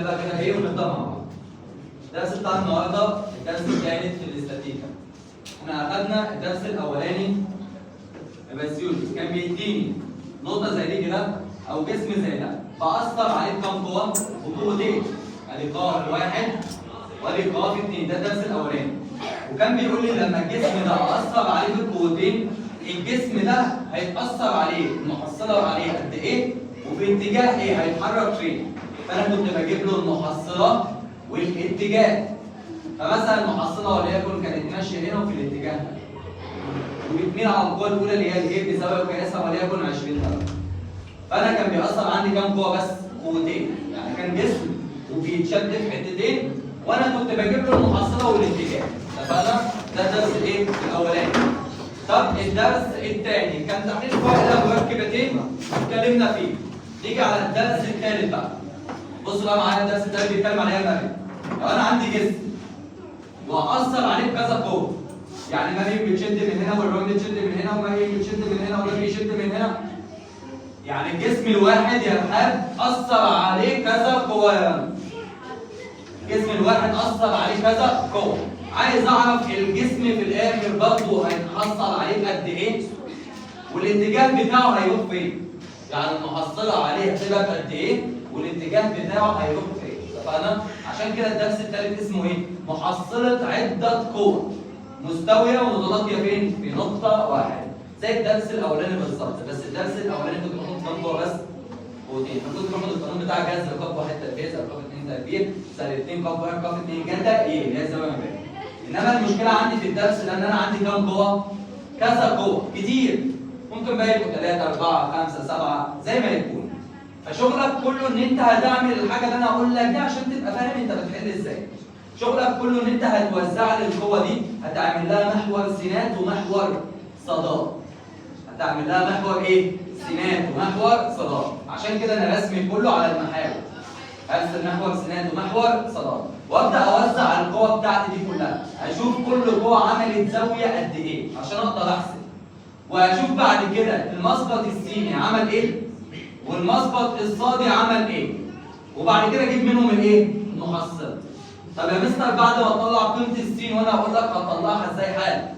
بقى كده ايه ونبدا مع بعض. الدرس بتاع النهارده الدرس الثالث في الاستاتيكا. احنا اخدنا الدرس الاولاني الباسيولوجي كان بيديني نقطه زي دي كده او جسم زي ده بأثر عليه بكام قوه؟ بقوتين. ادي قوه واحد وادي قوه اثنين، ده الدرس الاولاني. وكان بيقول لي لما الجسم ده اثر عليه بالقوتين الجسم ده هيتاثر عليه المحصله عليه قد ايه؟ وفي اتجاه ايه؟ هيتحرك فين؟ فانا كنت بجيب له المحصله والاتجاه. فمثلا المحصله وليكن كانت ماشيه هنا وفي الاتجاه ده. وبتميل على القوه الاولى اللي هي الايه بزاويه قياسها وليكن 20 درجه. فانا كان بيأثر عندي كام قوه بس؟ قوتين، يعني كان جسم وبيتشد في حتتين وانا كنت بجيب له المحصله والاتجاه. اتفقنا؟ ده الدرس الايه؟ الاولاني. طب الدرس الثاني كان تحليل قاعده مركبتين اتكلمنا فيه. نيجي على الدرس الثالث بقى. بصوا بقى معايا الدرس الثالث بيتكلم على ايه يا مريم؟ لو انا عندي جسم واثر عليه بكذا قوه، يعني مريم بتشد من هنا والراجل بتشد من هنا ومريم بتشد من هنا والراجل بيشد من هنا، يعني الجسم الواحد يا رحاب اثر عليه كذا قوه. الجسم الواحد اثر عليه كذا قوه. عايز اعرف الجسم في الاخر برضه هيتحصل عليه قد ايه؟ والاتجاه بتاعه هيروح فين؟ يعني المحصله عليه هتبقى قد ايه؟ والاتجاه بتاعه هيروح فين؟ اتفقنا؟ عشان كده الدرس الثالث اسمه ايه؟ محصله عده قوى مستويه ومتلاقيه فين؟ في نقطه واحده. زي الدرس الاولاني بالظبط، بس الدرس الاولاني كنت باخد كام قوه بس؟ قوتين. فكنت باخد القانون بتاع جذر قاف واحد تربيع زائد قاف 2 تربيع زائد 2 قاف 1 قاف 2 جتا ايه؟ اللي هي الزاويه ما بينهم. انما المشكله عندي في الدرس لان انا عندي كام قوه؟ كذا قوه كتير. ممكن بقى يبقوا 3 4 5 7 زي ما يكون. فشغلك كله ان انت هتعمل الحاجه اللي انا هقول لك دي عشان تبقى فاهم انت بتحل ازاي. شغلك كله ان انت هتوزع لي القوه دي، هتعمل لها محور سينات ومحور صادات. هتعمل لها محور ايه؟ سينات ومحور صادات. عشان كده انا رسمي كله على المحاور. ارسم محور سينات ومحور صادات وابدا اوزع القوه بتاعتي دي كلها، اشوف كل قوه عملت زاويه قد ايه عشان اقدر احسب. واشوف بعد كده المسقط السيني عمل ايه؟ والمسقط الصادي عمل ايه؟ وبعد كده اجيب منهم الايه؟ المحصله. طب يا مستر بعد ما اطلع قيمه السين وانا اقول لك هتطلعها ازاي حالا؟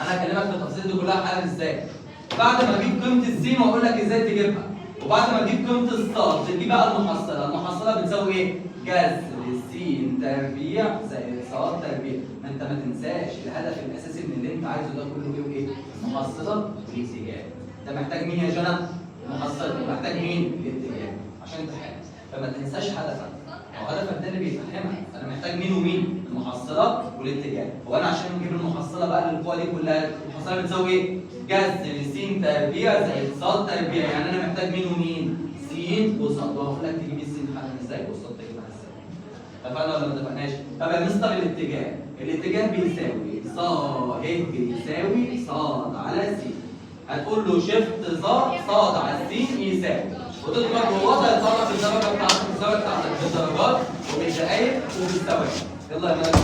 انا هكلمك في التفاصيل دي كلها حالا ازاي؟ بعد ما اجيب قيمه السين واقول لك ازاي تجيبها. وبعد ما اجيب قيمه الصاد تجيب بقى المحصله، المحصله بتساوي ايه؟ جذر السين تربيع زائد صاد تربيع. ما انت ما تنساش الهدف الاساسي من اللي انت عايزه ده كله ايه وايه؟ محصله والاتجاه. انت محتاج مين يا جنى؟ محصله. محتاج مين؟ الاتجاه عشان تحل. فما تنساش هدفك. هو هدفك ده اللي بيفهمك. انا محتاج مين ومين؟ المحصله والاتجاه. هو انا عشان اجيب المحصله بقى للقوه دي كلها، المحصله بتساوي ايه؟ جذر س تربيع زائد ص تربيع، يعني انا محتاج مين ومين؟ س وصاد. وهقول لك تجيب السين حالا ازاي والصاد تجيبها ازاي. اتفقنا ولا ما اتفقناش؟ طب يا مستر الاتجاه، الاتجاه بيساوي ص بيساوي ص على س. هتقول له شيفت صاد على س يساوي، وتضرب جواه يطلع في الدرجه بتاعتك، الزاويه بتاعتك بالدرجات وبالدقايق وبالثواني. يلا يا مالك.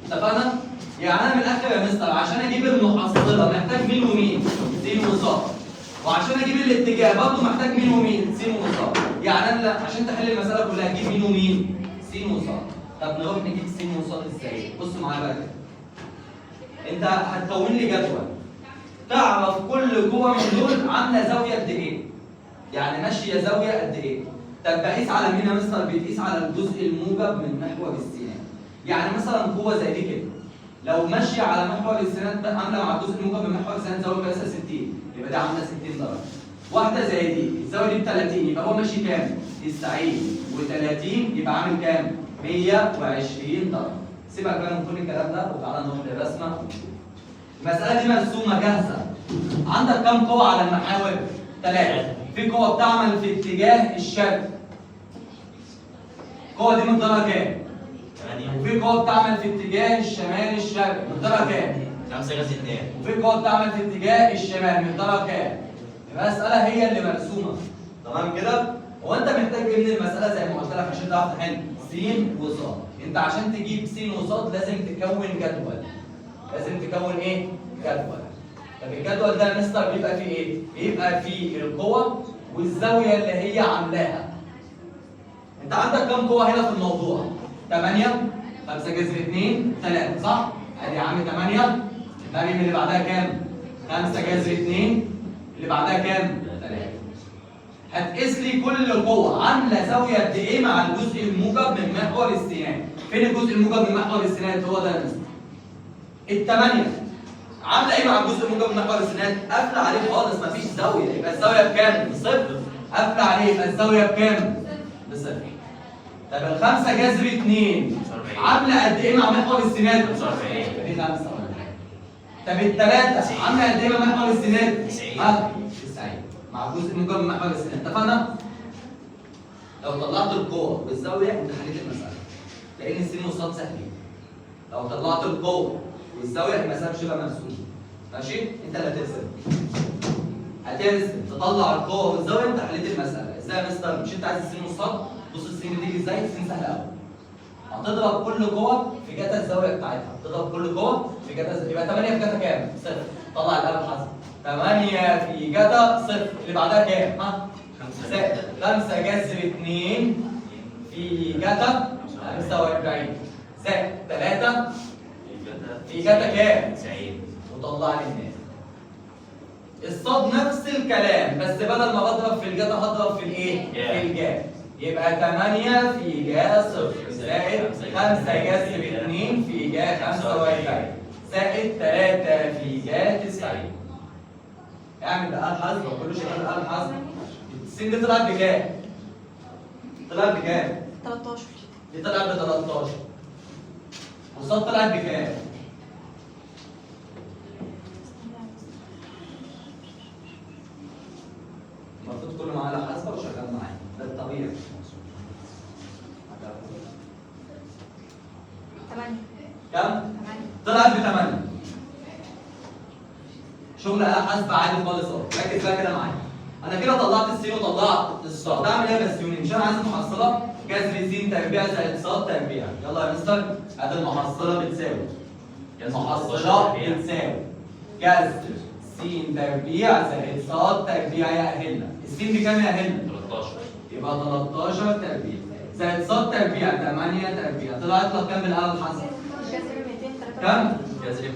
اتفقنا؟ يعني انا من الاخر يا مستر عشان اجيب المحصله محتاج مين ومين؟ س وصاد. وعشان اجيب الاتجاه برضه محتاج مين ومين؟ س وصاد. يعني انا عشان تحل المساله كلها تجيب مين ومين؟ س وصاد. طب نروح نجيب س وصاد ازاي؟ بص معايا بقى كده. انت هتكون لي جدول تعرف كل قوه من دول عامله زاويه قد ايه؟ يعني ماشيه زاويه قد ايه؟ طب بقيس على مين يا مستر؟ بتقيس على الجزء الموجب من محور السينات. يعني مثلا قوه زي دي كده لو ماشيه على محور السينات عامله مع الجزء الموجب من محور السينات زاويه قياسها 60، يبقى دي عامله 60 درجه. واحده زي دي الزاويه دي ب 30، يبقى هو ماشي كام؟ 90 و30 يبقى عامل كام؟ 120 درجه. سيبك بقى من كل الكلام ده وتعالى نروح للرسمه. المساله دي مرسومه جاهزه. عندك كام قوه على المحاور؟ 3. في قوه بتعمل في اتجاه الشرق. القوه دي مقدارها كام؟ 8. وفي قوه بتعمل في اتجاه الشمال الشرقي مقدارها كام؟ 5 غاز 2. وفي قوه بتعمل في اتجاه الشمال مقدارها كام؟ المساله هي اللي مرسومه. تمام كده؟ هو انت محتاج ايه من المساله زي ما قلت لك عشان تعرف تحل؟ س وصاد. انت عشان تجيب س وصاد لازم تكون جدول. لازم تكون ايه؟ جدول. طب الجدول ده يا مستر بيبقى فيه ايه؟ بيبقى فيه القوة والزاوية اللي هي عاملاها. انت عندك كام قوه هنا في الموضوع؟ 8 5 جذر 2 3 صح؟ ادي يا عم 8 الباقي اللي بعدها كام؟ 5 جذر 2 اللي بعدها كام؟ 3 هتقيس لي كل قوه عامله زاويه قد ايه مع الجزء الموجب من محور السينات. فين الجزء الموجب من محور السينات؟ هو ده يا مستر. الثمانيه عامله ايه مع الجزء الموجب من محور السينات؟ قافله عليه خالص مفيش زاويه، يبقى الزاويه بكام؟ بصفر. قافله عليه يبقى الزاويه بكام؟ بصفر. طب الخمسه جذر 2 عامله قد ايه مع محور السينات؟ 45. دي 5. طب الثلاثه عامله قد ايه مع محور السينات؟ 90 مع الجزء الموجب من محور السينات. اتفقنا؟ لو طلعت القوه والزاويه انت حليت المساله، لان السين والصاد سهلين. لو طلعت القوه والزاويه المساله مش هتبقى مرسومه. ماشي؟ انت اللي هترسم تطلع القوه والزاويه انت حليت المساله. ازاي يا مستر؟ مش انت عايز السين والصاد؟ بص السين بتيجي ازاي؟ السين سهله قوي. هتضرب كل قوه في جتا الزاويه بتاعتها، هتضرب كل قوه في جتا يبقى 8 في جتا كام؟ صفر. طلع الآلة الحاسبة. 8 في جتا صفر، اللي بعدها كام؟ ها؟ 5 جذر 2 في جتا 45 زائد 3 في جتا كام؟ 90 وطلع لي الناتج. الصاد نفس الكلام بس بدل ما بضرب في الجتا هضرب في الايه؟ في الجا. يبقى 8 في جا صفر زائد 5 جذر 2 في جا 45 زائد 3 في جا 90. اعمل بقى الحاسبة كله شغال بقى الحاسبة. السين دي طلعت بكام؟ طلعت بكام؟ 13. دي طلعت ب 13. والصاد طلعت بكام؟ المفروض كله معاه آلة حاسبة وشغال معايا، ده الطبيعي. 8. كم؟ طلعت ب 8. شغل آلة حاسبة عادي خالص اهو، ركز بقى كده معايا. أنا كده طلعت السين وطلعت الصاد، أعمل إيه بس يوني؟ مش أنا عايز المحصلة جذر س تربيع زائد صاد تربيع، يلا يا مستر هات المحصلة بتساوي المحصلة بتساوي جذر س تربيع زائد صاد تربيع يأهلنا. السين بكام يأهلنا؟ 13. يبقى 13 تربيع زائد صاد تربيع 8 تربيع، طلعت لك كام بالآلة الحاسبة؟ كم؟ جذر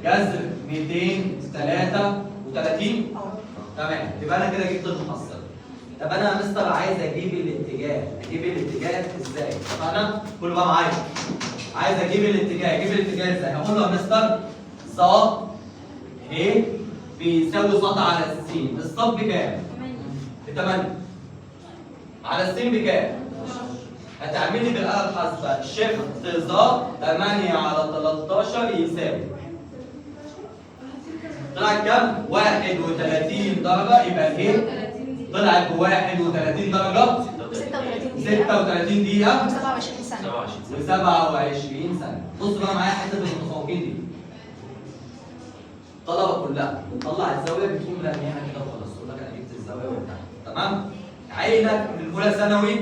جذر 233. تمام، يبقى انا كده جبت المحصله. طب انا يا مستر عايز اجيب الاتجاه، اجيب الاتجاه ازاي؟ اتفقنا؟ كله بقى معايا. عايز اجيب الاتجاه، اجيب الاتجاه ازاي؟ هقول له يا مستر صاد ه بيساوي صاد على السين، الصاد بكام؟ ب 8 على السين بكام؟ هتعمل لي بالآلة الحاسبة شيفت صاد 8 على 13 يساوي طلعت كام؟ 31 درجة. يبقى الايه؟ طلعت ب 31 درجة 36 دقيقة 27 سنة و27 سنة. بص بقى معايا حتة المتفوقين دي. الطلبة كلها بتطلع الزاوية بتقوم راميها كده وخلاص، تقول لك انا جبت الزاوية وبتاع. تمام؟ عينك من اولى ثانوي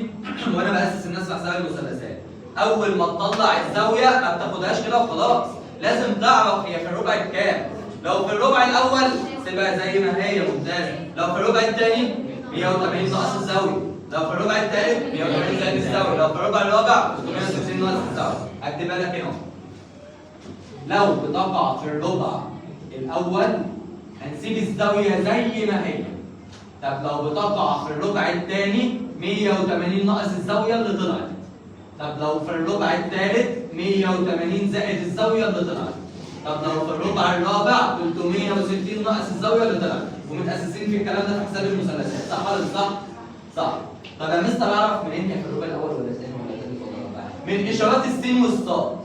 وانا باسس الناس في حساب المثلثات. اول ما تطلع الزاوية ما بتاخدهاش كده وخلاص، لازم تعرف هي في الربع الكام. لو في الربع الاول تبقى زي ما هي ممتازه، لو في الربع الثاني 180 ناقص الزاويه، لو في الربع الثالث 180 زائد الزاويه، لو في الربع الرابع 360 ناقص الزاويه. هكتبها لك هنا. لو بتقع في الربع الاول هنسيب الزاويه زي ما هي. طب لو بتقع في الربع الثاني 180 ناقص الزاويه اللي طلعت. طب لو في الربع الثالث 180 زائد الزاويه اللي طلعت. طب لو في الربع الرابع 360 ناقص الزاويه اللي طلعت. ومتاسسين في الكلام ده في حساب المثلثات، صح ولا صح؟ صح. طب يا مستر اعرف منين هي في الربع الاول ولا الثاني ولا الثالث ولا الرابع؟ من اشارات السين والصاد.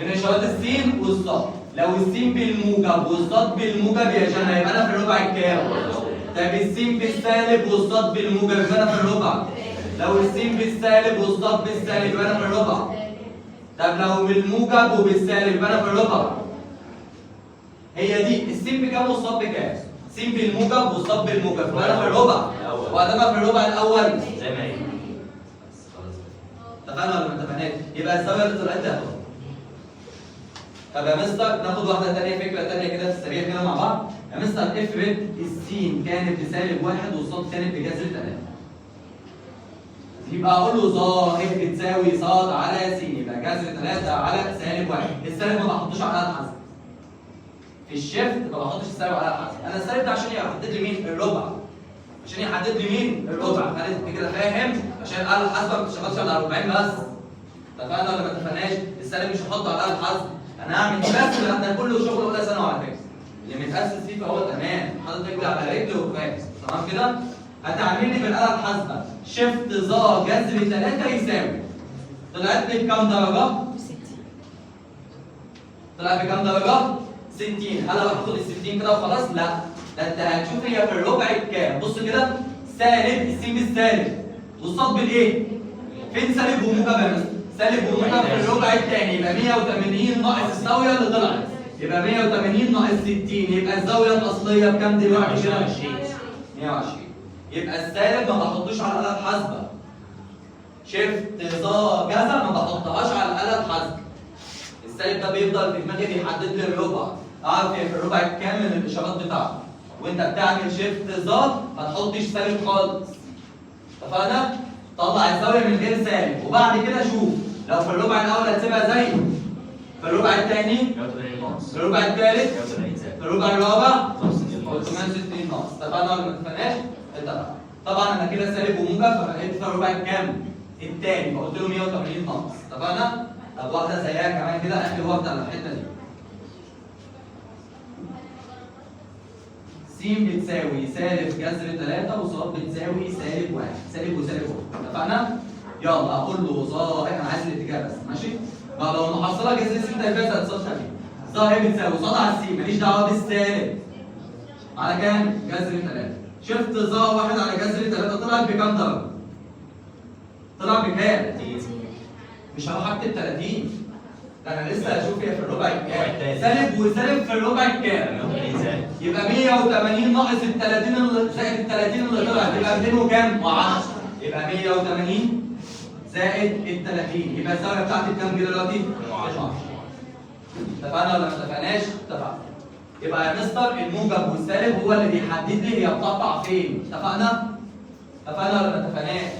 من اشارات السين والصاد. لو السين بالموجب والصاد بالموجب يا جماعه يبقى انا في الربع الكام؟ طب السين بالسالب والصاد بالموجب يبقى انا في الربع. لو السين بالسالب والصاد بالسالب يبقى انا في الربع. طب لو بالموجب وبالسالب يبقى انا في الربع. هي دي السين بكام والصاد بكام؟ سين بالموجب والصاد بالموجب يبقى انا في الربع. وادام في الربع الاول زي ما هي. اتفقنا ولا ما اتفقناش؟ يبقى الزاويه اللي طلعت لي اهو. طب يا مستر ناخد واحده ثانيه، فكره ثانيه كده في السريع كده مع بعض. يا مستر افرض السين كانت بسالب 1 والصاد كانت بجذر 3. يبقى اقول له ظاهر بتساوي ص على س، يبقى جذر 3 على -1. السالب ما بحطوش على الآلة الحاسبة. في الشيفت ما بحطش السالب على الآلة الحاسبة، انا السالب ده عشان يحدد لي مين؟ الربع. عشان يحدد لي مين؟ الربع. خليك كده فاهم؟ عشان الآلة الحاسبة ما بتشتغلش على 40 بس. اتفقنا ولا ما اتفقناش؟ السالب مش هحطه على الآلة الحاسبة، انا هعمل بس ده كله شغل اولى ثانوي على فكرة. اللي متأسس فيه فهو تمام، حاطط رجل على رجل وفاهم، تمام كده؟ هتعمل لي بالآلة الحاسبة شيفت ظا جذر 3 يساوي. طلعت لي بكام درجة؟ 60. طلعت بكام درجة؟ 60. هل انا باخد ال 60 كده وخلاص؟ لا، ده انت هتشوف هي في الربع بكام. بص كده، سالب السين بالسالب والصاد بالايه؟ فين سالب وموجب يا مستر؟ سالب وموجب في الربع الثاني، يبقى 180 ناقص الزاوية اللي طلعت. يبقى 180 ناقص 60، يبقى الزاوية الأصلية بكام دلوقتي كده؟ 120. يبقى السالب ما بحطوش على الآلة الحاسبة. شيفت ظا جذر ما بحطهاش على الآلة الحاسبة. السالب ده بيفضل في دماغي بيحدد لي الربع، اعرف في الربع الكام من الاشارات بتاعته. وانت بتعمل شيفت ظا ما تحطش سالب خالص. اتفقنا؟ طلع الزاوية من غير سالب، وبعد كده شوف لو في الربع الأول هتسيبها زي في الربع الثاني، 180 ناقص، في الربع الثالث، 180 زائد، في الربع الرابع 65 ناقص، 360 ناقص. اتفقنا ولا ما اتفقناش؟ اتفقنا. طبعا انا كده سالب وموجب فبقيت في الربع الكام؟ الثاني، فقلت له 180 ناقص. اتفقنا؟ طب واحده زيها كمان كده اخر واحده على الحته دي. س بتساوي سالب جذر 3 وص بتساوي سالب 1، سالب وسالب 1. اتفقنا؟ يلا اقول له ظاهر، انا عايز الاتجاه بس، ماشي؟ ما لو المحصله جذر س ده يبقى ص خفيف. ظاهر بتساوي ص على س، ماليش دعوه بالسالب. على كام؟ جذر 3. شفت ظا 1 على جذر 3 طلعت بكام درجه؟ طلع بكام؟ مش هروح اكتب 30، ده انا لسه هشوف هي في الربع الكام. سالب وسالب في الربع الكام؟ 180 زائد، يبقى 180 ناقص ال 30 زائد ال 30 اللي طلعت يبقى 200 وكام؟ و10. يبقى 180 زائد ال 30، يبقى الزاويه بتاعتي بكام كده دلوقتي؟ 10. اتفقنا ولا ما اتفقناش؟ اتفقنا. يبقى يا مستر الموجب والسالب هو اللي بيحدد لي هي بتقطع فين. اتفقنا؟ اتفقنا ولا ما اتفقناش؟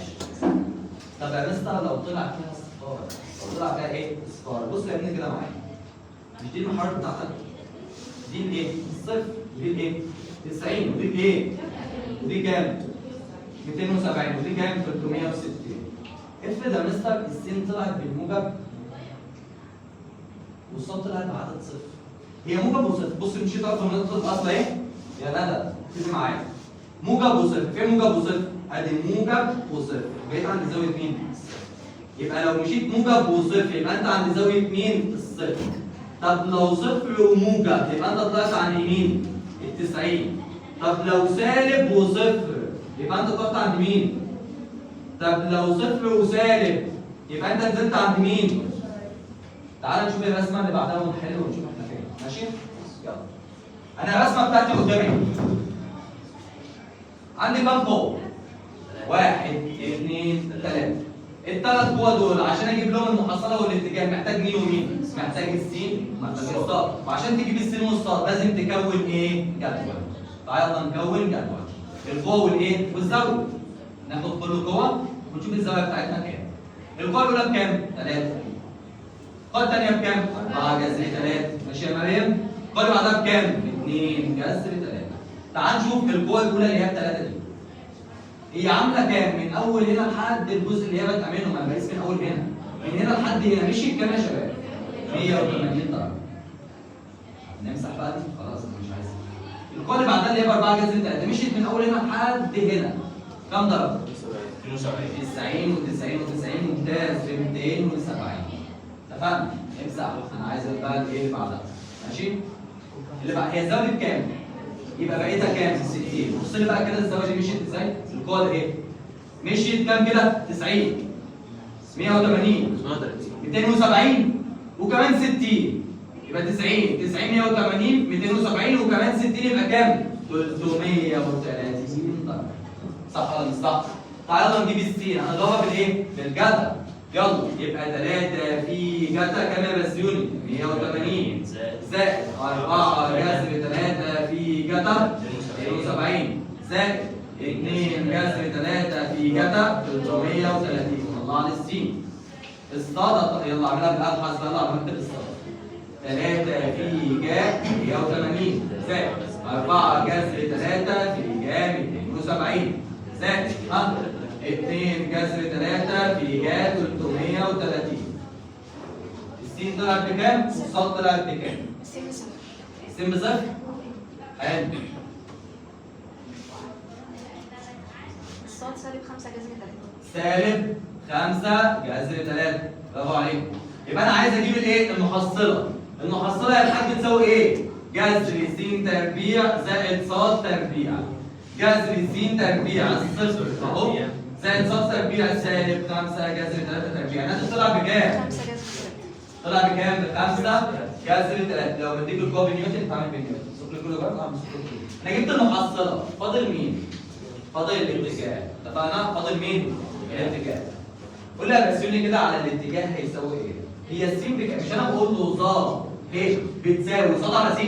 طب يا مستر لو طلع فيها صفار، لو طلع فيها ايه؟ صفار. بص يا ابني كده معايا. مش دي المحاور بتاعتك؟ دي الايه؟ الصفر، ودي الايه؟ 90، ودي الايه؟ ودي كام؟ 270، ودي كام؟ 360. افرض يا مستر السين طلعت بالموجب والصاد طلعت بعدد صفر. هي موجب وصفر، بص مشيت اكتر من نقطه الاصل اهي يا ندى، ركزي معايا. موجب وصفر، فين موجب وصفر؟ ادي موجب وصفر، بقيت عند زاويه مين؟ يبقى لو مشيت موجب وصفر يبقى انت عند زاويه مين؟ الصفر. طب لو صفر وموجب يبقى انت طلعت عند مين؟ ال 90. طب لو سالب وصفر يبقى انت طلعت عند مين؟ طب لو صفر وسالب يبقى انت نزلت عند مين؟ تعال نشوف الرسمه اللي بعدها ونحل ونشوف احنا فين، ماشي؟ يلا. انا الرسمه بتاعتي قدامي. عندي كام قوه؟ 1 2 3. الثلاث قوى دول عشان اجيب لهم المحصله والاتجاه محتاج مين ومين؟ محتاج السين ومحتاج الصاد، وعشان تجيب السين والصاد لازم تكون ايه؟ جدول. تعالى نكون جدول. القوه والايه؟ والزاويه. ناخد كل قوه ونشوف الزاويه بتاعتنا كام. القوه الاولى بكام؟ 3. القوه الثانيه بكام؟ 4 جذر 3. ماشي يا مريم؟ القوه اللي بعدها بكام؟ 2 جذر 3. تعال نشوف القوه الاولى اللي هي ب3 دي. هي عامله كام؟ من اول هنا لحد الجزء اللي هي بادئه منه، ما بقيس من اول هنا. من هنا لحد هنا مشيت كام يا شباب؟ 180 درجه. نمسح بقى دي خلاص انا مش عايز. القوه اللي بعدها اللي هي ب 4 جذر 3 مشيت من اول هنا لحد هنا. كام درجه؟ 90 و90 و90 ممتاز في 270. اتفقنا؟ امسح انا عايز بقى الايه اللي بعدها. ماشي؟ اللي بعد هي الزاويه بكام؟ يبقى بقيتها كام؟ 60. بص لي بقى كده الزاويه دي مشيت ازاي؟ القوه اللي ايه؟ مشيت كام كده؟ 90 180 270 وكمان 60. يبقى 90 180 270 وكمان 60 يبقى كام؟ 330 درجه. صح ولا مش صح؟ تعالى نجيب السين، هنضربها بالايه؟ بالجذر. يلا يبقى 3 في جذر كام يا بسيوني؟ 180 زائد 4 جذر 3 في جذر 270 زائد 2 جذر 3 في في جتا 330 طلع لي السين. الصاد يلا اعملها بالابحث بقى، يلا اعمل الصاد 3 في جا 180 زائد 4 جذر 3 في جا 270 زائد 2 جذر 3 في جا 330. السين طلعت بكام؟ الصاد طلعت بكام؟ السين بصفر؟ حلو. الصاد سالب 5 جذر 3. سالب 5 جذر 3. برافو عليك. يبقى انا عايز اجيب الايه؟ المحصله. المحصله يا الحاج بتساوي ايه؟ جذر س تربيع زائد ص تربيع. جذر س تربيع الصفر اهو زائد ص تربيع سالب 5 جذر 3 تربيع. الناتج طلع بكام؟ 5 جذر 3. طلع بكام؟ ب 5 جذر 3. لو بديك القوه بالنيوتن تعمل بالنيوتن. سوق كله جرب اعمل سوق كله. انا جبت المحصله، فاضل مين؟ فاضل الاتجاه. اتفقنا؟ فاضل مين؟ الاتجاه. قول لي يا بسيوني كده على الاتجاه هيساوي ايه؟ هي السين بكام؟ مش انا بقول له ظا ايه؟ بتساوي صاد على س؟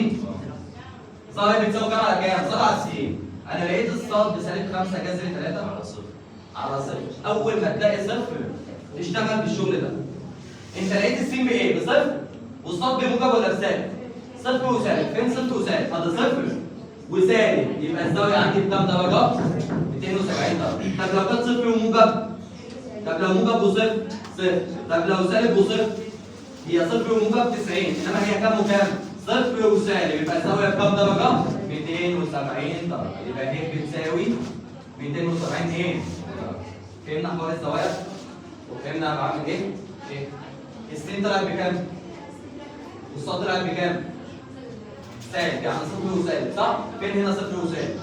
صاد بتساوي كام على كام؟ صاد على س. انا لقيت الصاد بسالب 5 جذر 3 على صفر. على صفر. اول ما تلاقي صفر تشتغل بالشغل ده. انت لقيت السين بايه؟ بصفر والصاد بموجب ولا بسالب؟ صفر وسالب. فين صفر وسالب؟ هذا صفر وسالب، يبقى الزاويه عندي بكام درجه؟ 270 درجه. طب لو كانت صفر وموجب؟ طب لو موجب وصفر؟ صفر. طب لو سالب وصفر؟ هي صفر وموجب 90، انما هي كام وكام؟ صفر وسالب، يبقى الزاويه بكام درجه؟ 270 درجه. يبقى هي بتساوي 270 ايه؟ فهمنا حوار الزوايا؟ وفهمنا انا بعمل ايه؟ ايه؟ السين طلعت بكام؟ والصاد طلعت بكام؟ سالب، يعني صفر وسالب، صح؟ فين هنا صفر وسالب؟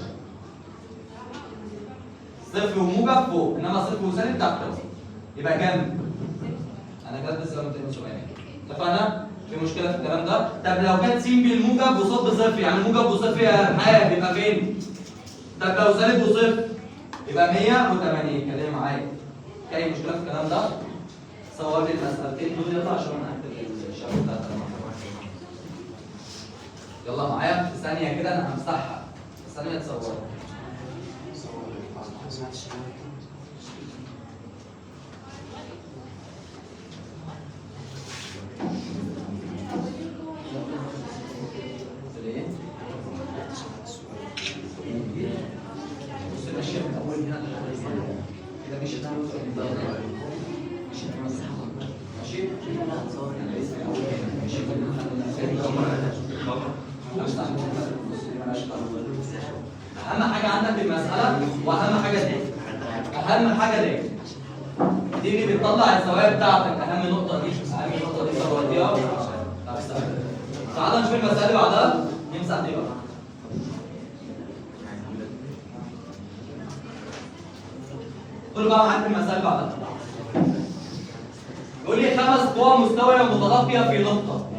صفر وموجب فوق، انما صفر وسالب تحت. يبقى كام؟ انا كده بس 270. اتفقنا؟ في مشكله في الكلام ده؟ طب لو كانت س بالموجب وصاد بصفر، يعني موجب وصفر يا ارحاب يبقى فين؟ طب لو سالب وصفر يبقى 180. كلام معايا. في اي مشكله في الكلام ده؟ صور لي المسألتين دول يلا عشان انا هكتب الشرح بتاعت المحاضرة. يلا معايا في ثانية كده انا همسحها. في ثانية تصورها. بص الاشياء من اول هنا كده مش هتعمل ماشي؟ اهم حاجه عندك في المساله واهم حاجه دي. اهم حاجه دي اللي بتطلع الزوايا بتاعتك. اهم نقطه دي صورتيها. طب استنى تعالى نشوف المساله اللي بعدها. نمسح دي بقى. قولوا بقى معاك المساله اللي بعدها. يقول لي 5 قوى مستويه متلاقيه في نقطه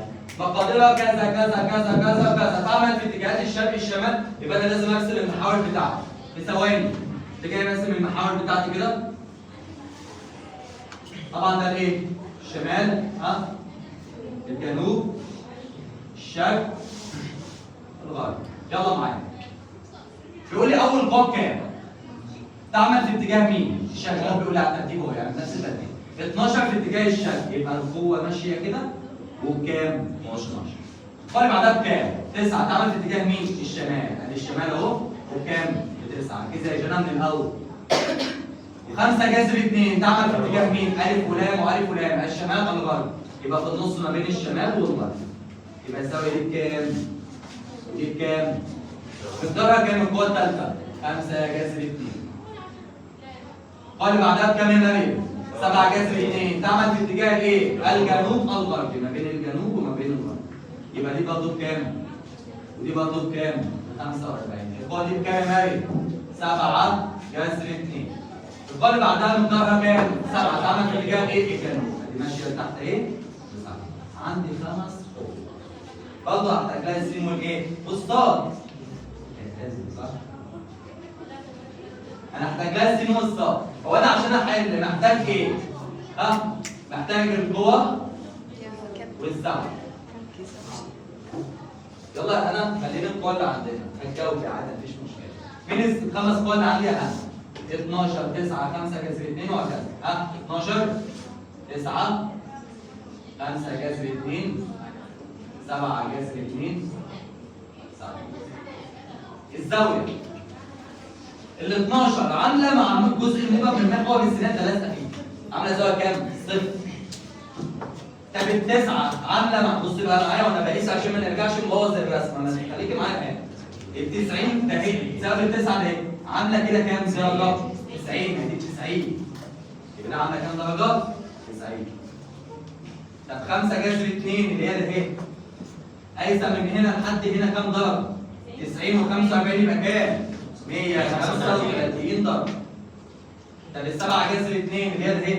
مقاديرها كذا كذا كذا كذا كذا تعمل في اتجاهات الشرق الشمال. يبقى انا لازم ارسم المحاور بتاعتي في ثواني. انت جاي راسم المحاور بتاعتي كده. طبعا ده الايه؟ الشمال، الجنوب، الشرق، الغرب. يلا معايا. بيقول لي اول قوه كام؟ تعمل في اتجاه مين؟ الشرق. هو بيقول لي على الترتيب، هو يعني نفس الترتيب. 12 في اتجاه الشرق، يبقى القوه ماشيه كده وبكام؟ 12. القوه بعدها بكام؟ 9. تعمل في اتجاه مين؟ الشمال. ادي الشمال اهو وبكام؟ ب9 كده يا جنى من الاول. 5 جذر 2 تعمل في اتجاه مين؟ الف ولام والف ولام، الشمال الغرب. يبقى في النص ما بين الشمال والغرب. يبقى الزاويه دي بكام؟ ودي بكام؟ مقدارها كام القوه الثالثه؟ 5 جذر 2. القوه اللي بعدها بكام يا مريم؟ 7 جذر 2 تعمل في اتجاه ايه؟ الجنوب الغربي، ما بين الجنوب وما بين الغرب. يبقى دي برضه بكام؟ ودي برضه بكام؟ 45. القوه دي بكام يا مريم؟ 7 جذر 2. القوه اللي بعدها مقدارها كام؟ 7 تعمل في اتجاه ايه؟ الجنوب. دي ماشيه لتحت ايه؟ 9. عندي 5 قوى. برضه هحتاج لها السين والايه؟ والصاد. صح؟ انا هحتاج لها السين والصاد. هو انا عشان احل محتاج ايه؟ محتاج القوة والزمن. يلا انا خلينا القوة اللي عندنا هتجاوب عادي مفيش مشكلة. مين ال5 قوى اللي عندي اهم؟ 12 9 5 جذر 2 وهكذا. ها 12 9 5 جذر 2 7 جذر 2 7. الزاوية ال 12 عاملة مع جزء الموجب من محور السنان ده لازقة فيه. عاملة زاوية كام؟ صفر. طب التسعة عاملة مع بص بقى معايا وانا بقيس عشان ما نرجعش نبوظ الرسمة، خليكي معايا هنا. ال 90 ده اهي بسبب التسعة ده عاملة كده كام درجة؟ 90 ادي 90. يبقى ده عاملة كام درجة؟ 90. طب 5 جذر 2 اللي هي ده اهي. قايسة من هنا لحد هنا كام درجة؟ 90 و45 يبقى كام؟ 135 درجة. طب السبعة جذر 2 اللي هي ده اهي.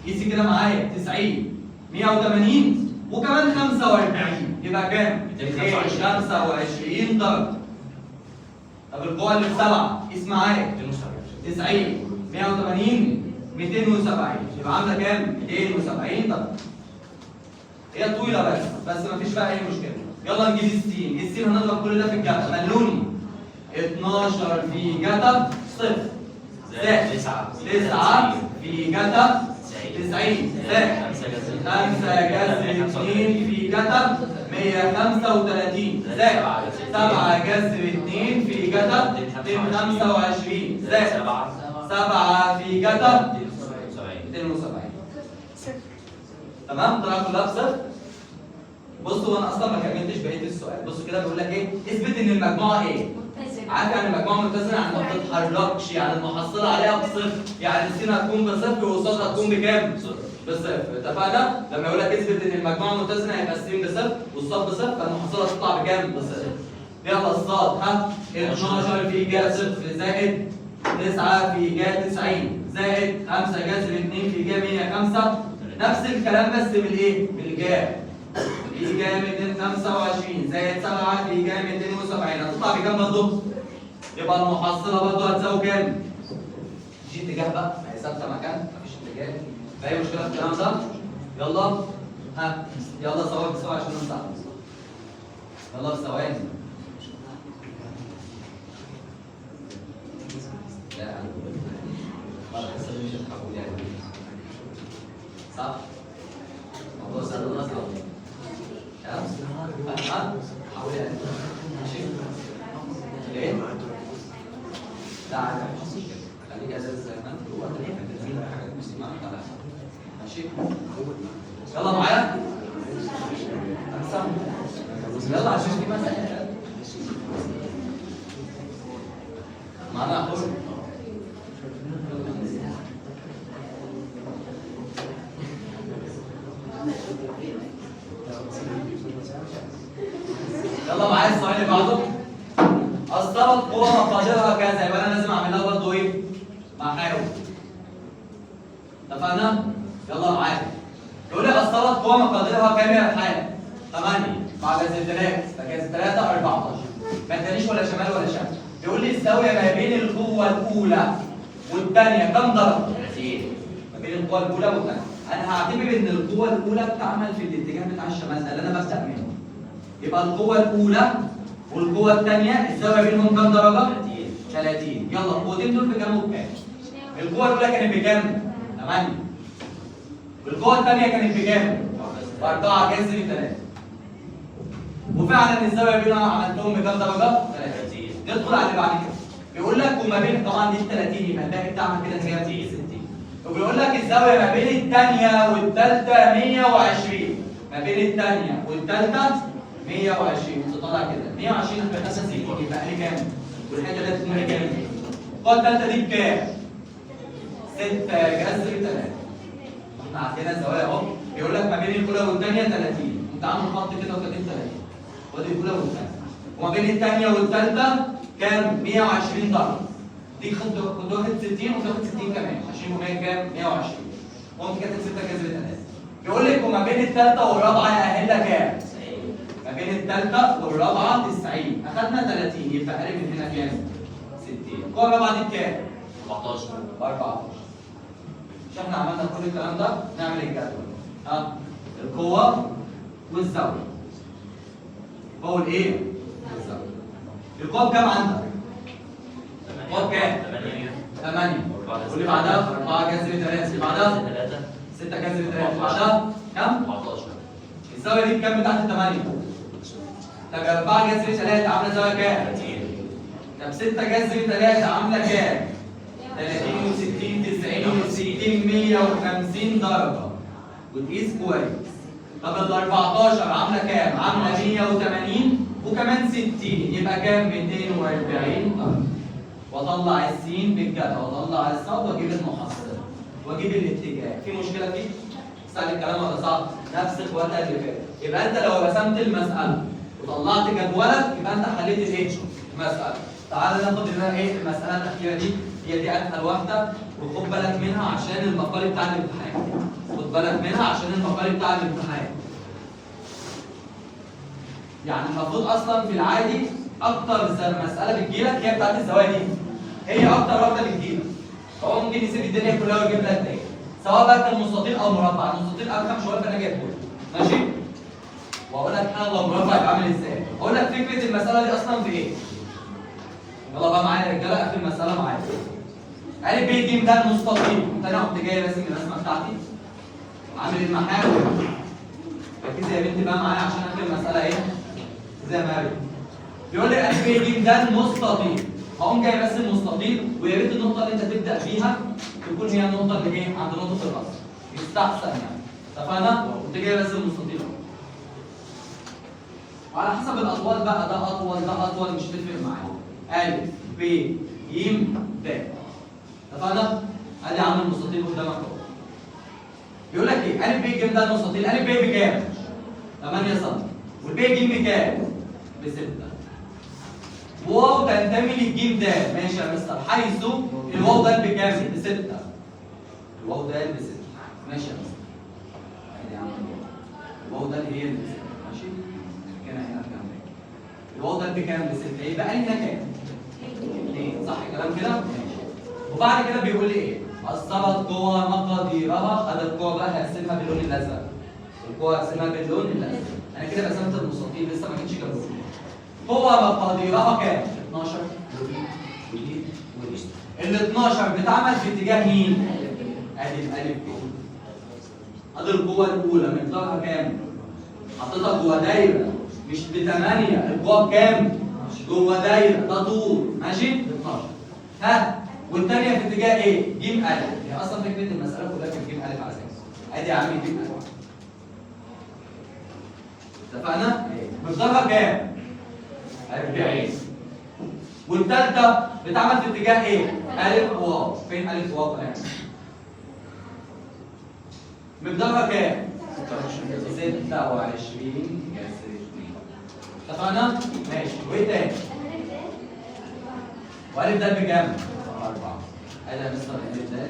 قيسي كده معايا 90 180 وكمان 45 يبقى كام؟ 225 درجة. طب القوة اللي بسبعة قيس معايا 90 180 270 يبقى عاملة كام؟ 270 درجة. هي طويلة بس مفيش بقى أي مشكلة. يلا نجيب السين، السين هنضرب كل ده في الجتا، ملوني 12 في جتا صفر زائد 9 في جتا 90 زائد 5 جذر 2 في جتا 135 زائد 7 جذر 2 في جتا 225 زائد 7 في جتا 270. تمام؟ طلع كلها بصفر. بصوا انا اصلا ما كملتش بقيه السؤال، بصوا كده بيقول لك ايه؟ اثبت ان المجموعه ايه؟ عارف يعني المجموعه متزنه يعني ما بتتحركش، يعني المحصله عليها بصفر، يعني السين هتكون بصفر وقصادها هتكون بكام؟ بصفر. اتفقنا؟ لما يقول لك اثبت ان المجموعه متزنه يبقى السين بصفر والصاد بصفر، فالمحصله تطلع بكام؟ بصفر. يلا الصاد ها 12 في جا صفر زائد 9 في جا 90 زائد 5 جذر 2 في جا 105 نفس الكلام بس بالايه؟ بالجا. في جا 225 زائد 7 في جا 270 هتطلع بكام برضه؟ يبقى المحصله برضه هتساوي كام؟ مفيش اتجاه بقى، ما هي ثابته مكان، مفيش اتجاه. فاي مشكله في الكلام ده؟ يلا ها يلا صور بسرعه عشان نمسح. يلا في ثواني. لا مش هتحول يعني. صح؟ موضوع سهل ولا صعب؟ حاول يعني. ماشي؟ ليه؟ لا عادي خليك اساس زي ما انت جوه حاجات مش سمعت. ماشي؟ يلا معايا؟ احسن. يلا عشان دي مسألة. معانا حر. يلا معايا السؤال اللي بعده. اصطبت قوة مقدارها كذا، يبقى انا لازم اعمل لها برضه ايه؟ محاور. اتفقنا؟ يلا معايا. يقول لي اصطبت قوة مقدارها كام يا الحالة؟ 8 مع جذر 3 فجذر 3 14. ما ادانيش ولا شمال ولا شمال. يقول لي الزاوية ما بين القوة الأولى والثانية كام درجة؟ 30. ما بين القوة الأولى والثانية. أنا هعتبر إن القوة الأولى بتعمل في الاتجاه بتاع الشمال ده اللي أنا ببدأ منه. يبقى القوة الأولى والقوة الثانية الزاوية بينهم كام درجة؟ 30. يلا القوتين دول بكام وبكام؟ القوة الأولى كانت بكام؟ 8. والقوة الثانية كانت بكام؟ 4 جذر 3. وفعلا الزاوية بينهم عملتهم بكام درجة؟ 30. ندخل على اللي بعد كده. بيقول لك وما بين طبعا دي 30 يبقى الباقي بتاعها كده كام؟ 60. وبيقول لك الزاوية ما بين الثانية والثالثة 120. ما بين الثانية والثالثة 120 تطلع كده 120 في 65 يبقى لي كام؟ والحته اللي هتكون لي كام؟ القوه الثالثه دي بكام؟ 6 جذر 3. احنا عندنا الزوايا اهو بيقول لك ما بين الاولى والثانيه 30 انت عامل خط كده وكاتب 30 ودي الاولى والثانيه وما بين الثانيه والثالثه كام؟ 120 درجه. دي كنت واخد 60 وتاخد 60 كمان عشان يبقى كام؟ 120 وانت كاتب 6 جذر 3. بيقول لك وما بين الثالثه والرابعه يأهلها كام؟ ما بين الثالثة والرابعة 90. أخذنا 30 يبقى قريب من هنا كام؟ 60. القوة الرابعة دي بكام؟ 14. 14. مش احنا عملنا كل الكلام ده؟ نعمل الجدول. ها؟ القوة والزاوية. القوة والإيه؟ والزاوية. القوة بكام عندك؟ القوة بكام؟ 8 واللي بعدها 4 جذر 3 اللي بعدها 6 جذر 3 اللي بعدها كام؟ 14 الزاويه دي بكام بتاعت ال 8 طب 4 جذر 3 عامله زاويه كام؟ 30 طب 6 جذر 3 عامله كام؟ 30 و60 90 و60 150 درجه وتقيس كويس. طب ال 14 عامله كام؟ عامله 180 وكمان 60 يبقى كام؟ 240 درجه. واطلع السين بالجدع واطلع الصاد واجيب المحصله واجيب الاتجاه. في مشكله فيه؟ سهل الكلام ولا صعب؟ نفس اخواتها اللي فاتت. يبقى انت لو رسمت المساله وطلعت جدولك يبقى انت حليت الايه؟ المساله. تعال ناخد هنا ايه المساله الاخيره دي، هي دي اسهل واحده وخد بالك منها عشان المقال بتاع الامتحان. خد بالك منها عشان المقال بتاع الامتحان. يعني المفروض اصلا في العادي اكتر مساله بتجيلك هي بتاعت الزوايا دي. هي اكتر واحده بتجيلك. فهو ممكن يسيب الدنيا كلها ويجيب لك ايه؟ سواء بقى كان مستطيل او مربع، المستطيل ارخم شويه فانا جايبه لك. ماشي؟ واقول لك سبحان الله مربع يبقى عامل ازاي؟ اقول لك فكره المساله دي اصلا في ايه؟ يلا بقى معايا يا رجاله اخر المساله معايا. ا ب ج ده المستطيل، كنت انا قمت جاي راسم الرسمه بتاعتي عامل المحاور. ركزي يا بنتي بقى معايا عشان اخر المساله ايه؟ زي ما قال. بيقول لي ا ب ج ده المستطيل. هقوم جاي راسم مستطيل ويا ريت النقطه اللي انت تبدا بيها تكون هي النقطه اللي ايه؟ عند نقطه الراس. يستحسن يعني. اتفقنا؟ قمت جاي راسم مستطيل. وعلى حسب الاطوال بقى ده اطول ده اطول مش هتفرق معايا. ا ب ج د. اتفقنا؟ ادي عامل مستطيل قدامك اهو. بيقول لك ايه؟ ا ب ج ده المستطيل، ا ب بكام؟ 8 سم. والب ج بكام؟ ب 6. واو تنتمي للجيم د، ماشي يا مستر، حيث الواو ده بكام؟ ب 6. الواو ده ب 6. ماشي يا مستر. ادي عامل الواو ده اللي هي ب 6. ماشي؟ هنا كام؟ الواو ده بكام؟ ب 6. يبقى لنا كام؟ 2. صح الكلام كده؟ ماشي. وبعد كده بيقول لي ايه؟ أثرت قوى مقاديرها، خد القوى بقى هقسمها باللون الأزرق. القوى هقسمها باللون الأزرق. أنا كده رسمت المستطيل لسه ما جيتش جنبه. قوى مقاديرها كام؟ 12 ودي ودي. ال 12 بتعمل في اتجاه مين؟ ادي الالف ب. ادي القوة الأولى مقدارها كام؟ حطيتها جوه دايرة مش ب 8، القوة بكام؟ جوه دايرة ده طول، ماشي؟ ب 12. ها والثانية في اتجاه ايه؟ ج أ. هي أصلا فكرة المسألة كلها كانت ج أ على فكرة. ادي يا عم ج أ. اتفقنا؟ مقدارها كام؟ 40. والثالثة بتعمل في اتجاه ايه؟ أ واو. فين أ واو هنا؟ مقدارها كام؟ 26 جذر 2. اتفقنا؟ ماشي، وايه تاني؟ وألف ده بكام؟ 4. ادي يا مستر ألف ده.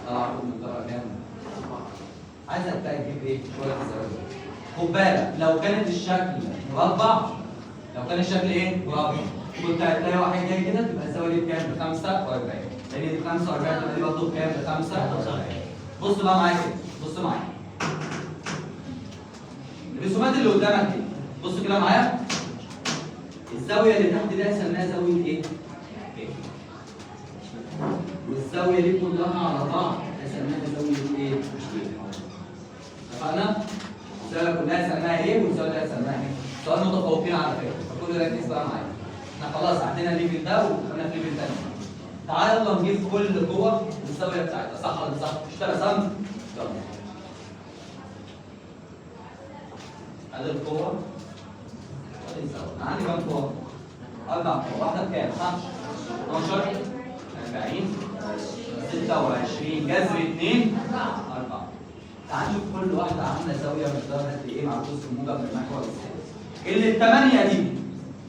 طلع فوق مقدارها كام؟ عايزك بقى تجيب ايه؟ شوية الزوايا. خد بالك لو كانت الشكل مربع، لو كان الشكل ايه؟ مربع، كنت هتلاقي واحد جاي كده تبقى الزاويه دي بكام؟ ب 45. لان دي 45 تبقى دي برضه بكام؟ ب 45. بص بقى معايا كده، بص معايا. الرسومات اللي قدامك دي، بص كده معايا. الزاويه اللي تحت دي سميناها زاويه ايه؟ والزاويه دي كلها على بعض سميناها زاويه ايه؟ اتفقنا؟ الزاويه كلها سماها ايه والزاويه دي سماها ايه؟ سؤال متفوقين على فكره، فكل ركز بقى معايا. احنا خلاص عدينا الليفل ده ودخلنا في ليفل تاني. تعالى يلا نجيب كل قوه والزاويه بتاعتها، صح ولا مش صح؟ مش كده رسمت؟ يلا. ادي القوه وادي الزاويه. انا عندي كام قوه؟ 4 قوى، واحده بكام؟ 12 40 26 جذر 2 4. تعال نشوف كل واحده عامله زاويه مقدارها قد ايه مع قوس الموجب من المحور ازاي. اللي ب 8 دي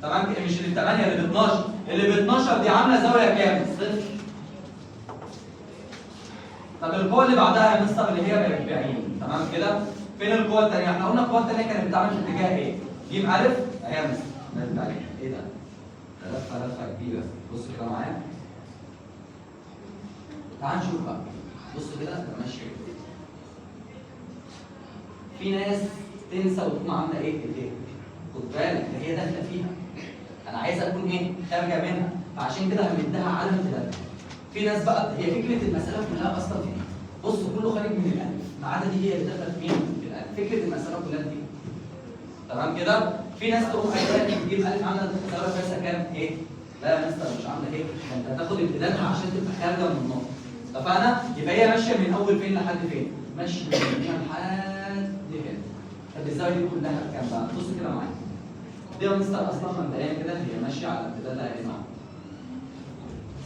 تمام كده، مش اللي ب 8 اللي ب 12، اللي ب 12 دي عامله زاويه كام؟ 0. طب القوه اللي بعدها يا مستر اللي هي ب 40 تمام كده؟ فين القوه الثانيه؟ احنا قلنا القوه الثانيه كانت بتعمل في اتجاه ايه؟ ج أ اهي يا مستر. ايه ده؟ ده لفه كبيره، بص كده معايا. تعال نشوف بقى، بص كده ماشي. في ناس تنسى وتقوم عامله ايه؟ الايه؟ خد بالك ده هي داخله فيها. انا عايز اكون ايه؟ خارجه منها. فعشان كده همدها على امتدادها. في ناس بقى هي فكره المساله كلها اصلا ايه؟ بص كله خارج من الالف ما عدا دي هي اللي دخلت مين؟ في الالف. فكره المساله كلها دي تمام كده؟ في ناس تقوم قايله تجيب الف عامله زاويه قياسها كام؟ ايه؟ لا يا مستر مش عامله ايه؟ انت هتاخد امتدادها عشان تبقى خارجه من النقطه. اتفقنا؟ يبقى هي ماشيه من اول فين لحد فين؟ ماشيه من هنا لحد هنا. طب الزاويه دي كلها بكام بقى؟ بص كده معايا. دي يا مستر اصلا مبدئيا كده هي ماشيه على امتدادها هنا.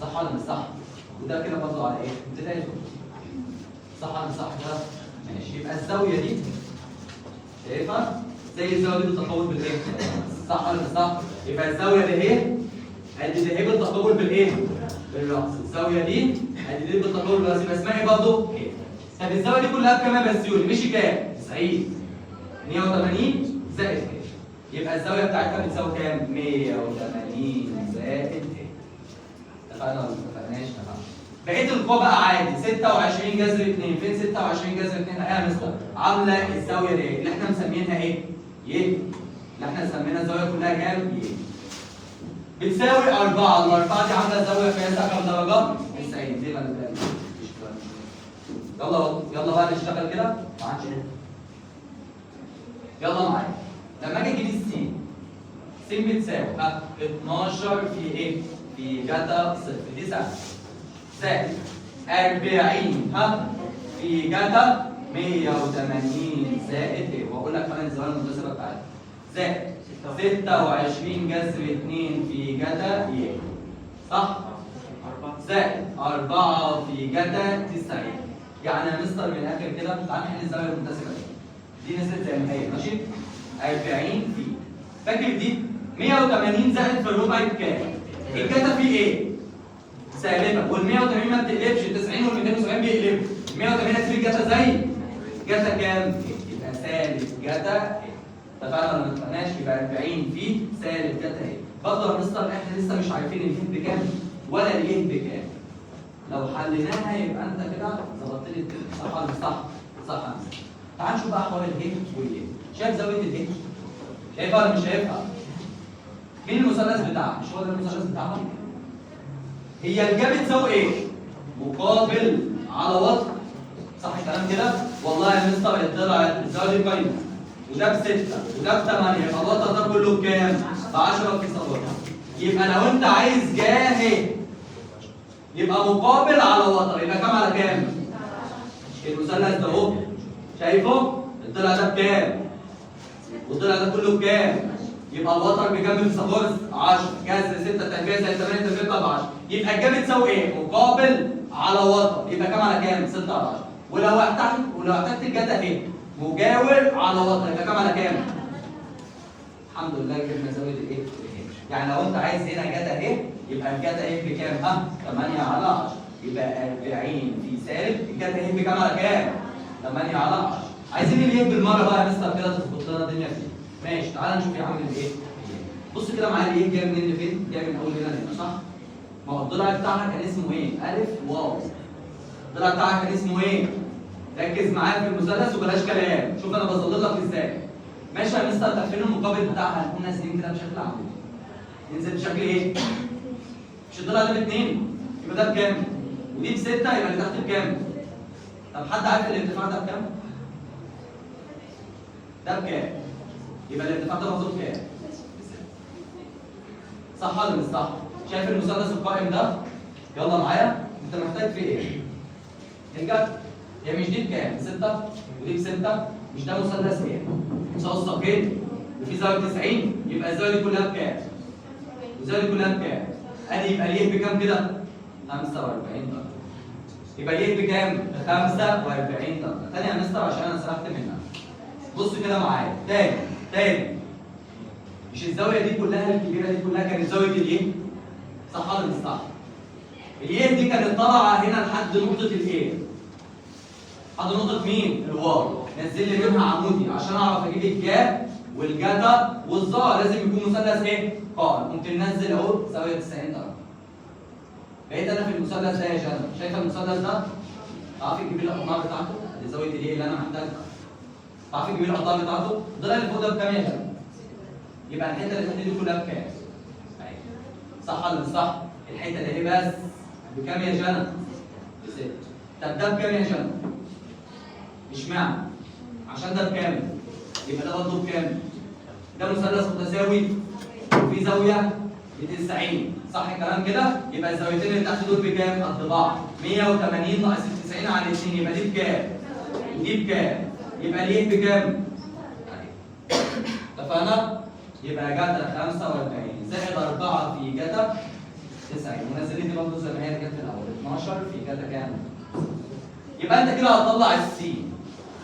صح ولا مش صح؟ وده كده برضه على ايه؟ امتداد. صح ولا مش صح كده؟ ماشي. يبقى الزاويه دي شايفها؟ زي الزاويه دي بالتقابل بالايه؟ صح ولا مش صح؟ يبقى الزاويه دي اهي ادي دي اهي بالتقابل بالايه؟ بالراس. الزاويه دي ادي دي بالتقابل بالراس يبقى اسمها ايه برضه؟ ايه؟ طب الزاويه دي كلها بكام يا بسيوني؟ مشي كام؟ 90 180 زائد ايه؟ يبقى الزاويه بتاعتها بتساوي كام؟ 180 زائد ايه؟ اتفقنا ولا ما اتفقناش؟ اتفقنا. بقيه القوى بقى عادي 26 جذر 2 فين 26 جذر 2 اهي يا مستر عامله الزاويه دي اللي احنا مسمينها ايه؟ ي اللي احنا سمينا الزاويه كلها كام؟ ي بتساوي 4 الاربعه دي عامله زاويه قياسها كام درجه؟ 90 دي ما نتكلمش. يلا بقى نشتغل كده ما عادش يلا معايا. لما اجي اجيب السين بتساوي 12 في ايه؟ في جتا 0 دي سهله زائد 40 في جتا 180 زائد ايه؟ واقول لك كمان الزاويه المنتسبه بتاعتها زائد 26 جذر 2 في جتا ي صح؟ زائد 4 في جتا 90. يعني يا مستر من الاخر كده تعالى نحل الزاويه المنتسبه دي نزلت زي ما هي ماشي؟ 40 في فاكر دي 180 زائد في الربع بكام؟ الجتا فيه ايه؟ سالبه وال 180 ما بتقلبش ال 90 وال 270 بيقلبوا. 180 هتسيب الجتا زي جتا كام؟ يبقى سالب جتا اتفقنا ولا ما اتفقناش؟ يبقى 40 في سالب جتا ايه؟ برضه يا مستر احنا لسه مش عارفين اليه بكام ولا اليه بكام. لو حليناها يبقى انت كده ظبطت لي صح ولا مش صح؟ صح يا مستر. تعال نشوف بقى حوار الهيه واليه. شايف زاويه الهيه؟ شايفها ولا مش شايفها؟ مين المثلث بتاعها؟ مش هو ده المثلث بتاعها؟ هي الجا بتساوي ايه؟ مقابل على وتر. صح الكلام كده؟ والله يا مستر طلعت الزاويه دي قايمه وده ب 6 وده ب 8 يبقى الوتر ده كله بكام؟ ب 10 في صفر. يبقى لو انت عايز جاه يبقى مقابل على وتر يبقى كام على كام؟ المثلث ده اهو شايفه؟ الضلع ده بكام؟ والضلع ده كله بكام؟ يبقى الوتر بكام في فيثاغورس؟ 10 جذر 6 تربيع زائد 8 تربيع ب 10. يبقى الجا بتساوي ايه؟ مقابل على وتر يبقى كام على كام؟ 6 على 10. ولو احتجت الجتا ايه؟ مجاور على وتر يبقى كام على كام؟ الحمد لله جبنا زاويه الايه؟ يعني لو انت عايز هنا جتا ايه؟ يبقى الجتا ايه بكام؟ 8 على 10. يبقى 40 في سالب الجتا ايه بكام على كام؟ 8 على 10. عايزين اليه بالمره بقى يا مستر كده تظبط لنا الدنيا فيه. ماشي تعالى نشوف يا عم الايه؟ بص كده معايا الايه جاي منين لفين؟ جاي من اول هنا لهنا صح؟ ما هو الضلع بتاعها كان اسمه ايه؟ الف واو. الضلع بتاعها كان اسمه ايه؟ ركز معايا في المثلث وبلاش كلام، شوف انا بظلل لك ازاي. ماشي يا مستر طب فين المقابل بتاعها؟ هنكون نازلين كده بشكل عمودي. ننزل بشكل ايه؟ مش الضلع ده ب2 يبقى ده بكام؟ ودي ب6 يبقى اللي تحت بكام؟ طب حد عارف الارتفاع ده بكام؟ ده بكام؟ يبقى الارتفاع ده مظبوط كام؟ صح ولا مش صح؟ شايف المثلث القائم ده؟ يلا معايا انت محتاج في ايه؟ الجد هي مش دي بكام؟ 6 ودي ب6 مش ده مثلث ايه؟ مساوي الساقين وفي زاويه 90 يبقى الزاويه دي كلها بكام؟ والزاويه دي كلها بكام؟ ادي يبقى ليه بكام كده؟ 45 درجه. يبقى ليه بكام؟ 45 درجه. ثانيه يا مستر عشان انا سرحت منها. بص كده معايا تاني مش الزاويه دي كلها الكبيره دي كلها كانت زاويه الايه؟ صح ولا مش صح؟ الايه دي كانت طالعه هنا لحد نقطه الايه؟ لحد نقطه مين؟ الواو. نزل لي منها عمودي عشان اعرف اجيب الجا والجتا والظا لازم يكون مثلث ايه؟ قائم. قمت منزل اهو زاويه 90 درجه. بقيت انا في المثلث ده يا جدع، شايفه المثلث ده؟ تعرفي تجيبي لي الاقطار بتاعته؟ دي زاويه الايه اللي انا محتاجها. تعرفي تجيبي لي الاقطار بتاعته؟ الضلع اللي فوق ده بكام يا جدع؟ يبقى الحته اللي تحت دي كلها بكام؟ صح ولا مش صح؟ الحته دي ايه بس؟ بكام يا جنى؟ ب6. طب ده بكام يا جنى؟ اشمعنى؟ عشان ده بكام؟ يبقى ده برضه بكام؟ ده مثلث متساوي وفي زاويه ب 90 صح الكلام كده؟ يبقى الزاويتين اللي تحت دول بكام؟ قد بعض 180 ناقص 90 على 2 يبقى دي بكام؟ ودي بكام؟ يبقى ليه بكام؟ اتفقنا؟ يبقى جتا 45 زائد 4 في جتا 90 ونزلت دي برضه زي ما هي كانت في الاول 12 في جتا كام؟ يبقى انت كده هتطلع السي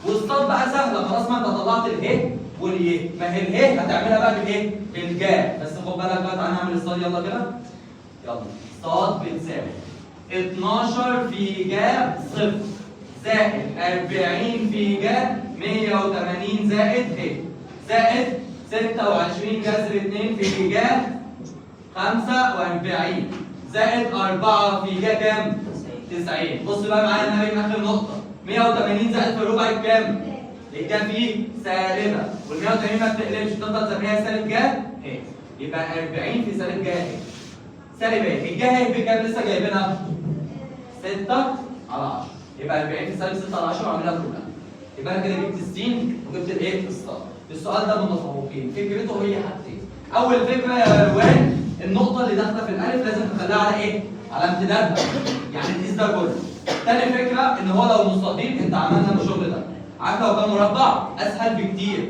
والصاد بقى سهله خلاص ما انت طلعت الايه واليه ما هي الايه هتعملها بقى بالايه؟ بالجا بس خد بالك بقى تعالى نعمل الصاد يلا كده يلا صاد بتساوي 12 في جا صفر زائد 40 في جا 180 زائد ايه؟ زائد 26 جذر 2 في جا 45 زائد 4 في جا كام؟ 90. بص بقى معايا النبي من اخر نقطة 180 زائد في الربع بكام؟ الجا فيه سالبة وال 180 ما بتقلبش تفضل زي ما هي سالب جا ايه؟ يبقى 40 في سالب جا ايه؟ سالب ايه؟ الجا ايه بكام لسه جايبينها؟ 6 على 10 يبقى 40 في سالب 6 على 10 واعملها كلها يبقى انا كده جبت السين وجبت الايه؟ الصاد. السؤال ده بالمتفوقين فكرته هي حاجتين. اول فكره يا روان النقطه اللي داخله في الالف لازم تخليها على ايه؟ على امتدادها يعني تقيس ده كله. تاني فكره ان هو لو مستطيل انت عملنا الشغل ده عارف لو كان مربع اسهل بكتير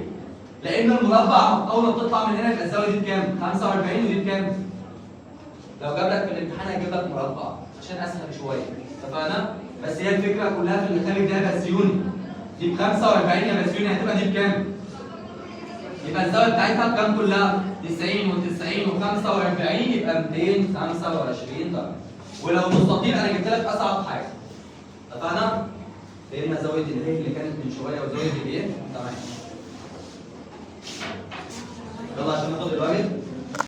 لان المربع اول ما بتطلع من هنا يبقى الزاويه دي بكام؟ 45 ودي بكام؟ لو جاب لك في الامتحان هيجيب لك مربع عشان اسهل شويه اتفقنا؟ بس هي الفكره كلها في اللي خارج ده بسيوني دي ب 45 يا بسيوني هتبقى دي بكام؟ يبقى الزاويه بتاعتها بكام كلها؟ 90 و90 و45 يبقى 225 درجه. ولو مستطيل انا جبت لك اصعب حاجه. اتفقنا؟ لان زاويه الايه اللي كانت من شويه وزاويه الايه؟ تمام. يلا عشان ناخد الواجب.